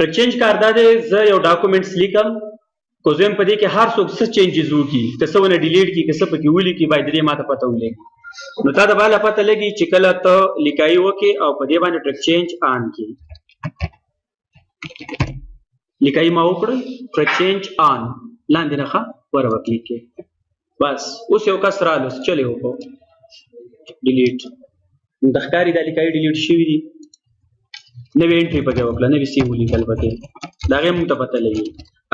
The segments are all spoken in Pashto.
ټریک چینج کار دا دی زه یو ډاکومنټس لیکم کو زم په دې کې هر څوک څه چینجز وکړي که څه ونه ډیلیټ کړي که څه پکې ولیکي باید دې ماته پته ولګي نو تا د بالا پته لګي چې کله ته لیکای وکې او په دې باندې ټریک چینج آن کړي لیکای ما وکړ ټریک چینج آن لاندې نه ور وکړي کې بس اوس یو کس رالو چلے وکړو ډیلیټ د ښکاری د لیکای ډیلیټ شوی دی نوې انټری پکې وکړه نوې سی ولیکل پکې دا غي مونږ ته پته لګي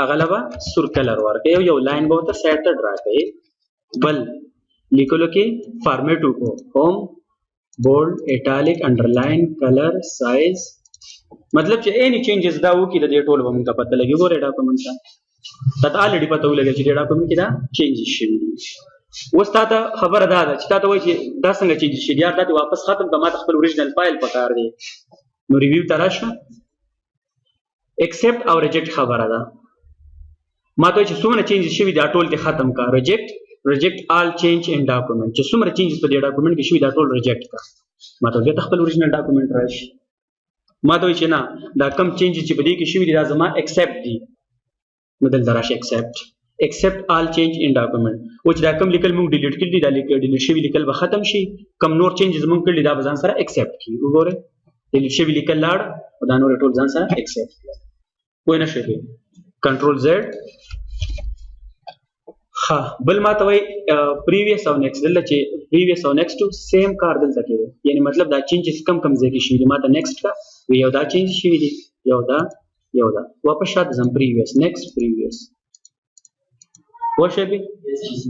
اغلبا سور کلر ورکه یو لاین به ته سیټ ته ډرا کړي بل لیکلو کې فارمیټ وکړو هوم بولډ ایټالیک انډرلاین کلر سایز مطلب چې اني چینجز دا وکړي د دې ټول به مونږ ته پته لګي ګوره ډاکومنټ ته تا الریډي پته ولګي چې ډاکومنټ کې دا چینجز شوي اوس تا ته خبره ده چې تا ته وایي چې دا څنګه چینجز شي یا دا واپس ختم کړه ما خپل اوریجنل فایل پکار دی نو ریویو تراشه ایکسپټ او ریجیکټ خبره ده ما ته چې څومره چینجز شوي دا ټول ته ختم کا ریجیکټ آل چینج ان ډاکومنټ چې څومره چینجز په دې ډاکومنټ کې شوي دا ټول ریجیکټ کا ما ته بیا خپل اوریجنل ډاکومنټ راشي ما ته چې نه دا کم چینجز چې په دې کې شوي دي دا زما ایکسپټ دي نو دلته راشي ایکسپټ آل چینج ان ډاکومنټ او چې دا کم لیکل موږ ډیلیټ کړل دي دا ډیلیټ شوي لیکل به ختم شي کم نور چینجز موږ کړل دا به ځان سره ایکسپټ کی وګوره ډیلیټ شوي لیکل لاړ او دا نور ټول ځان سره ایکسپټ وای نه شي کنټرول زد ها بل ما ته وای پریویس او نیکسټ دلته چې پریویس او نیکسټ سیم کار دلته کوي یعنی مطلب دا چینجز کم ځای کې شوي دي ما ته نیکسټ کا یو دا چینج شوي دي یو دا واپس شات زم پریویس نیکسټ پریویس وشبي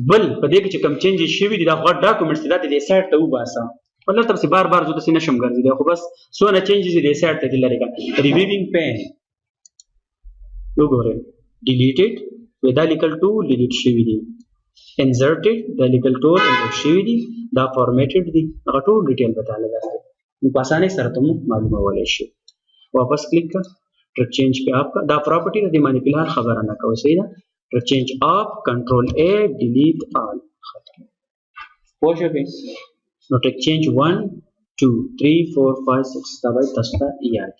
بل په دې کې چې کم چینجز شوي دي دا غټ ډاکومنټس دي د سایت ته وباسه مطلب تاسو بار زه تاسو نشم ګرځیدای خو بس سونه چینجز دي سایت ته لري کا ریویوینګ پین وګوره ډیلیټډ ودا لیکل ټو ډیلیټ شوی دي انسرټډ دا لیکل ټول انسرټ شوی دي دا فارمیټډ دي هغه ټول ډیټیل بتاله درته نو په اسانه سره ته معلومه ولای شي واپس کلیک کړه ټریک چینج په اپ کا دا پراپرټی د معنی په لار خبره نه کوي صحیح ده ټریک چینج اپ کنټرول ا ډیلیټ آل ختم پوه به نو ټریک چینج 1 2 3 4 5 6 دا وای تاسو ته یاد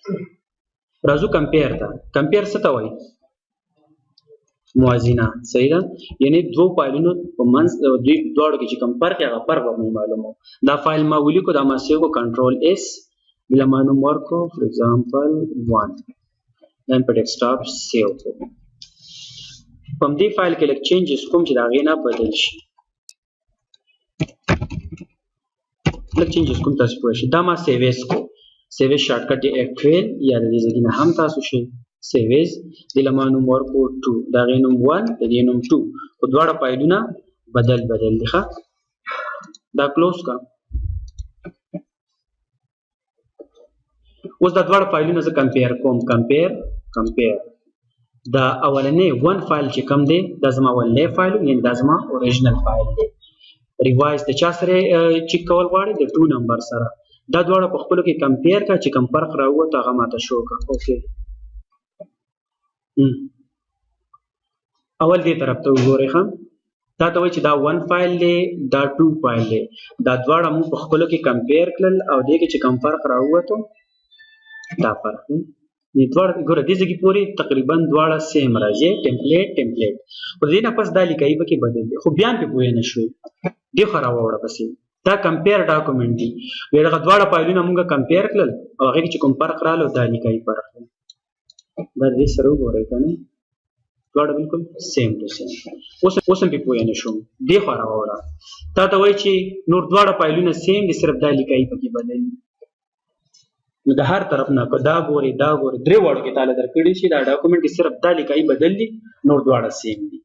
راځو کمپیر ته کمپیر څه ته وای موازنه صحیح ده یعنی دو فایلونو په منځ د دوی دواړو کې چې کوم فرق هغه فرق به معلومو دا فایل ما ولیکو دا ما سیو کو کنټرول اس بل معلوم ورکو فور ایگزامپل 1 دن په ډیسکټاپ سیو کو په دې فایل کې لک چینجز کوم چې دا غینا بدل شي لک چینجز کوم تاسو پوه شئ دا ما سیویس کو سیویس شارټکټ دی اکټویل یا د دې ځای نه هم تاسو شئ سیویز د لمانو ورکو 2 دا غینوم 1 د دې نوم 2 په دواړه فایلونه بدل دي ښه دا کلوز کا اوس دا دواړه فایلونه زه کمپیر کوم کمپیر دا اولنې 1 فایل چې کوم دی دا زما اولنې فایل یعنی دا زما اوریجنل فایل دی ریوایز د چا سره چیک کول غواړي د 2 نمبر سره دا دواړه په خپل کې کمپیر کا چې کوم فرق راووت هغه ماته شو کا اوکې اول دې طرف ته وګورئ ښه دا ته وایي چې دا 1 فایل دی دا 2 فایل دی دا دواړه موږ په خپلو کې کمپیر کړل او دې کې چې کوم فرق راووتو دا فرق دی دواړه ګوره دې ځای کې پورې تقریبا دواړه سیم راځي ټمپلیټ خو دې نه پس دا لیکایي پکې بدل دي خو بیا پې پوهې نه شوي دې خو راوړه پسې دا کمپیر ډاکومنټ دی وی دغه دواړه فایلونه موږ کمپیر کړل او هغې کې چې کوم فرق راغلو دا لیکایي فرق دی دا دې سره وګورئ که نه دواړه بالکل سیم ټو سیم اوس هم پې پوه نه شوم دې خوا راوړه تا ته وایي چې نور دواړه فایلونه سیم دي صرف دا لیکایي پکې بدل دي نو د هر طرف نه که دا ګورې درې واړو کې تاله درکړي شي دا ډاکومنټ کې صرف دا لیکایي بدل دي نور دواړه سیم دي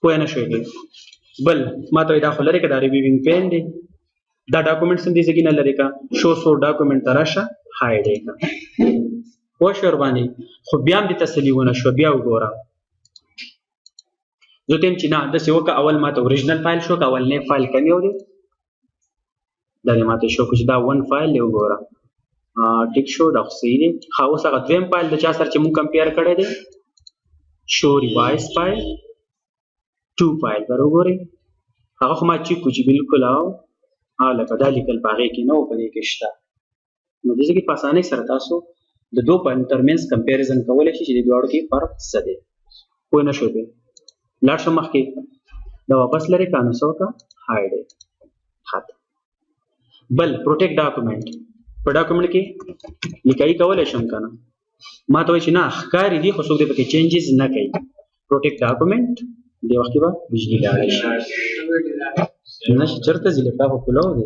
پوه نه شوې بل ما ته دا خو لرې که دا ریویوینګ پین دی دا ډاکومنټس هم دې ځای کې نه لرې که شو ډاکومنټ ته راشه هایډ یې کړه پوه شوې ورباندې خو بیا هم دې تسلي ونه شوه بیا وګوره زه ته یم چې نه داسې وکړه اول ما ته اوریجنل فایل شو که اولنی فایل کم یو دی دا دې ما ته شو که چې دا 1 فایل دی وګوره ټیک شو دا خو صحیح دی ښه اوس هغه دویم فایل د چا سره چې مونږ کمپیر کړی دی شو ریوایز فایل 2 فایل بر وګورئ هغه خو ما چیک کړو چې بالکل لکه دا لیکل په هغې کې نه و په دې کې شته نو دې ځای کې په اسانۍ سره تاسو د دوه په ترمنځ کمپیریزن کولی شي چې د دواړو کې فرق څه دی. پوه نه شوې؟ لاړ شه مخکې دا واپس لرې که نو څه وکړه هایډ یې ختم. بل پروټیکټ ډاکومنټ په ډاکومنټ کې لیکایي کولی شم که نه ما ته وایي چې نه ښکاري دي خو څوک دې پکې چینجز نه کوي. پروټیکټ ډاکومنټ دې وخت کې به بجلي لاړی شي. نه چې چېرته ځي لیپټاپ خو کولو دی